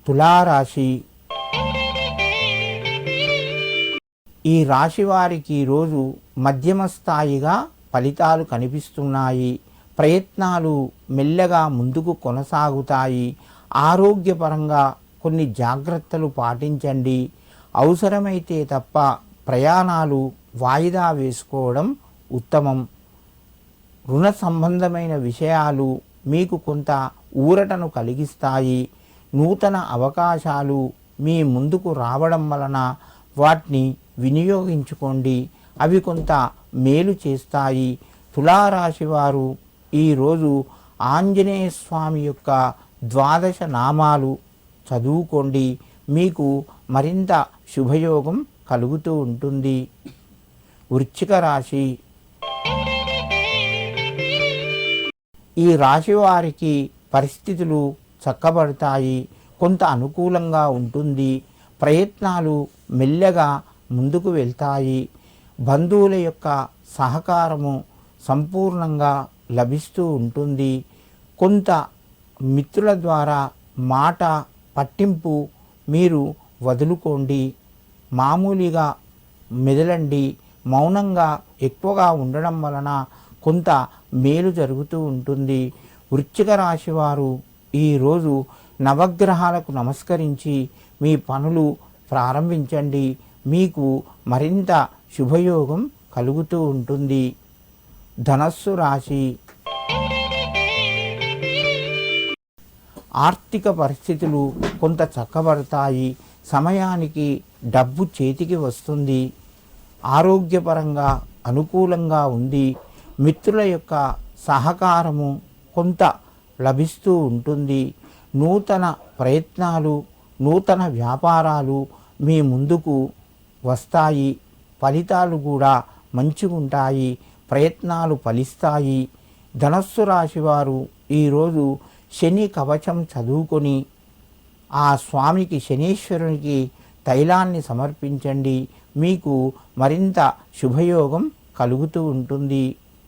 తులారాశి. ఈ రాశి వారికి ఈరోజు మధ్యమ స్థాయిగా ఫలితాలు కనిపిస్తున్నాయి. ప్రయత్నాలు మెల్లగా ముందుకు కొనసాగుతాయి. ఆరోగ్యపరంగా కొన్ని జాగ్రత్తలు పాటించండి. అవసరమైతే తప్ప ప్రయాణాలు వాయిదా వేసుకోవడం ఉత్తమం. రుణ సంబంధమైన విషయాలు మీకు కొంత ఊరటను కలిగిస్తాయి. నూతన అవకాశాలు మీ ముందుకు రావడం వలన వాటిని వినియోగించుకోండి. అవి కొంత మేలు చేస్తాయి. తులారాశి వారు ఈరోజు ఆంజనేయ స్వామి యొక్క 12 నామాలు చదువుకోండి. మీకు మరింత శుభయోగం కలుగుతూ ఉంటుంది. వృశ్చిక రాశి. ఈ రాశి వారికి పరిస్థితులు చక్కబడతాయి. కొంత అనుకూలంగా ఉంటుంది. ప్రయత్నాలు మెల్లగా ముందుకు వెళ్తాయి. బంధువుల యొక్క సహకారము సంపూర్ణంగా లభిస్తూ ఉంటుంది. కొంత మిత్రుల ద్వారా మాట పట్టింపు మీరు వదులుకోండి. మామూలుగా మెదలండి. మౌనంగా ఎక్కువగా ఉండడం వలన కొంత మేలు జరుగుతూ ఉంటుంది. వృశ్చిక రాశి వారు ఈరోజు నవగ్రహాలకు నమస్కరించి మీ పనులు ప్రారంభించండి. మీకు మరింత శుభయోగం కలుగుతూ ఉంటుంది. ధనస్సు రాశి. ఆర్థిక పరిస్థితులు కొంత చక్కబడతాయి. సమయానికి డబ్బు చేతికి వస్తుంది. ఆరోగ్యపరంగా అనుకూలంగా ఉంది. మిత్రుల యొక్క సహకారము కొంత లభిస్తూ ఉంటుంది. నూతన ప్రయత్నాలు, నూతన వ్యాపారాలు మీ ముందుకు వస్తాయి. ఫలితాలు కూడా మంచిగుంటాయి. ప్రయత్నాలు ఫలిస్తాయి. ధనస్సు రాశి వారు ఈరోజు శని కవచం చదువుకొని ఆ స్వామికి, శనీశ్వరునికి తైలాన్ని సమర్పించండి. మీకు మరింత శుభయోగం కలుగుతూ ఉంటుంది.